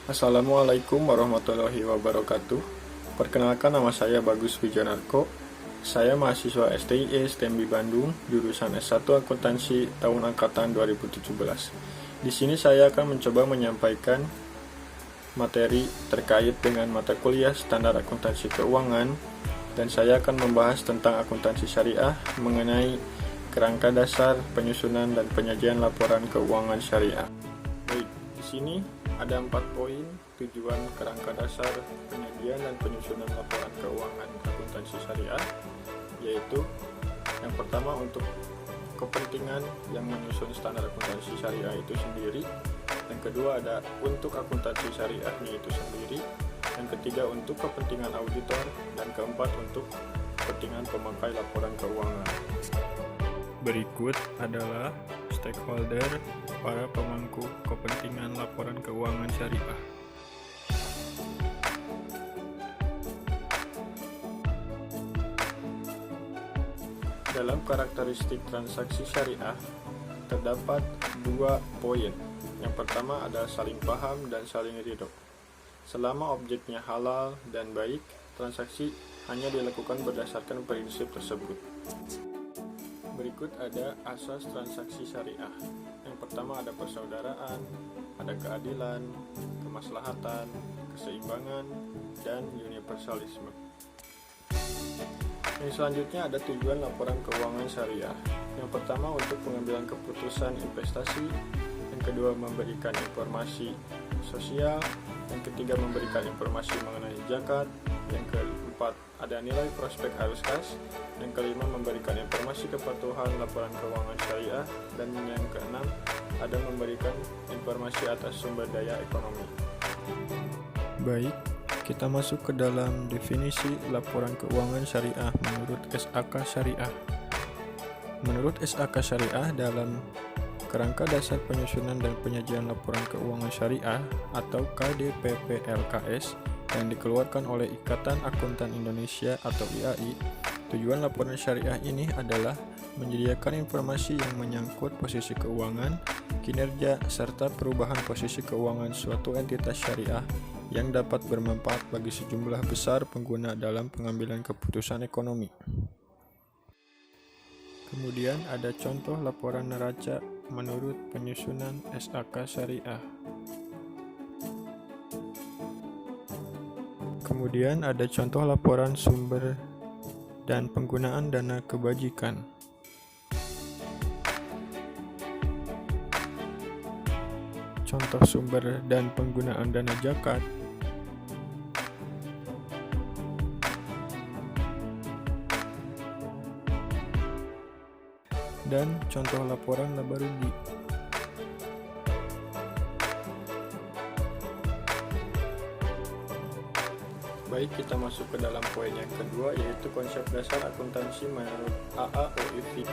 Assalamualaikum warahmatullahi wabarakatuh. Perkenalkan, nama saya Bagus Wijanarko. Saya mahasiswa STIE STMB Bandung, jurusan S1 Akuntansi tahun angkatan 2017. Di sini saya akan mencoba menyampaikan materi terkait dengan mata kuliah standar akuntansi keuangan, dan saya akan membahas tentang akuntansi syariah mengenai kerangka dasar, penyusunan, dan penyajian laporan keuangan syariah. Baik, di sini ada 4 poin tujuan kerangka dasar, penyajian, dan penyusunan laporan keuangan akuntansi syariah, yaitu yang pertama untuk kepentingan yang menyusun standar akuntansi syariah itu sendiri, yang kedua ada untuk akuntansi syariahnya itu sendiri, yang ketiga untuk kepentingan auditor, dan keempat untuk kepentingan pemakai laporan keuangan. Berikut adalah stakeholder, para pemangku kepentingan laporan keuangan syariah. Dalam karakteristik transaksi syariah, terdapat 2 poin. Yang pertama adalah saling paham dan saling ridho. Selama objeknya halal dan baik, transaksi hanya dilakukan berdasarkan prinsip tersebut. Berikut ada asas transaksi syariah. Yang pertama ada persaudaraan, ada keadilan, kemaslahatan, keseimbangan, dan universalisme. Yang selanjutnya ada tujuan laporan keuangan syariah. Yang pertama untuk pengambilan keputusan investasi, yang kedua memberikan informasi sosial, yang ketiga memberikan informasi mengenai zakat, yang keempat ada nilai prospek arus kas, yang kelima memberikan informasi kepatuhan laporan keuangan syariah, dan yang keenam ada memberikan informasi atas sumber daya ekonomi. Baik, kita masuk ke dalam definisi laporan keuangan syariah menurut SAK Syariah. Menurut SAK Syariah, dalam kerangka dasar penyusunan dan penyajian laporan keuangan syariah atau KDPP-LKS yang dikeluarkan oleh Ikatan Akuntan Indonesia atau IAI, tujuan laporan syariah ini adalah menyediakan informasi yang menyangkut posisi keuangan, kinerja, serta perubahan posisi keuangan suatu entitas syariah yang dapat bermanfaat bagi sejumlah besar pengguna dalam pengambilan keputusan ekonomi. Kemudian ada contoh laporan neraca menurut penyusunan SAK Syariah. Kemudian ada contoh laporan sumber dan penggunaan dana kebajikan. Contoh sumber dan penggunaan dana zakat. Dan contoh laporan laba rugi. Baik, kita masuk ke dalam poin yang kedua, yaitu konsep dasar akuntansi menurut AAOIV.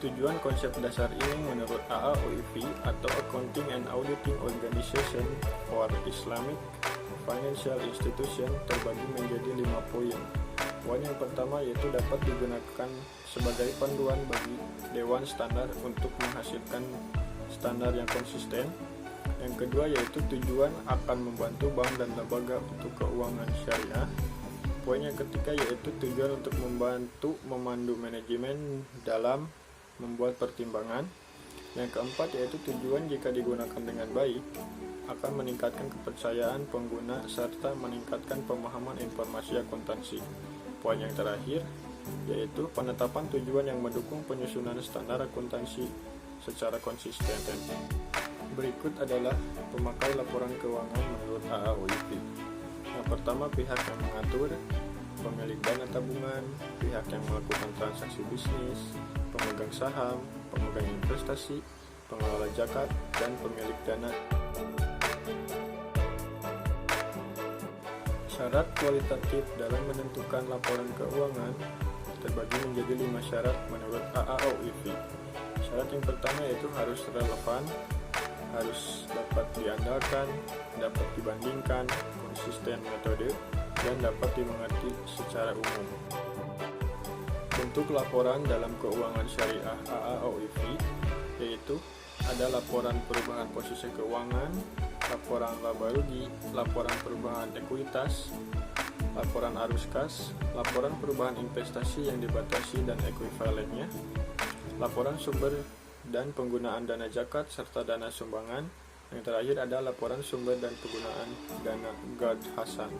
Tujuan konsep dasar ini menurut AAOIV atau Accounting and Auditing Organization for Islamic Financial Institution terbagi menjadi 5 poin. Poin yang pertama yaitu dapat digunakan sebagai panduan bagi Dewan Standar untuk menghasilkan standar yang konsisten. Yang kedua yaitu tujuan akan membantu bank dan lembaga untuk keuangan syariah. Poin yang ketiga yaitu tujuan untuk membantu memandu manajemen dalam membuat pertimbangan. Yang keempat yaitu tujuan jika digunakan dengan baik akan meningkatkan kepercayaan pengguna serta meningkatkan pemahaman informasi akuntansi. Poin yang terakhir yaitu penetapan tujuan yang mendukung penyusunan standar akuntansi secara konsisten. Berikut adalah pemakai laporan keuangan menurut AAOIV. Yang pertama, pihak yang mengatur, pemilik dana tabungan, pihak yang melakukan transaksi bisnis, pemegang saham, pemegang investasi, pengelola zakat, dan pemilik dana. Syarat kualitatif dalam menentukan laporan keuangan terbagi menjadi 5 syarat menurut AAOIV. Syarat yang pertama yaitu harus relevan, harus dapat diandalkan, dapat dibandingkan, konsisten metode, dan dapat dimengerti secara umum. Bentuk laporan dalam keuangan syariah AAOIV yaitu ada laporan perubahan posisi keuangan, laporan laba rugi, laporan perubahan ekuitas, laporan arus kas, laporan perubahan investasi yang dibatasi dan ekuivalennya, laporan sumber dan penggunaan dana zakat serta dana sumbangan. Yang terakhir ada laporan sumber dan penggunaan dana Gad Hasan.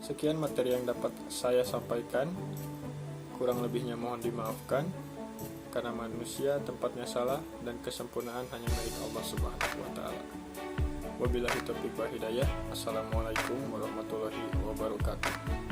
Sekian materi yang dapat saya sampaikan. Kurang lebihnya mohon dimaafkan, karena manusia tempatnya salah dan kesempurnaan hanya milik Allah Subhanahu wa taala. Wabillahi taufiq wal hidayah. Assalamualaikum warahmatullahi wabarakatuh.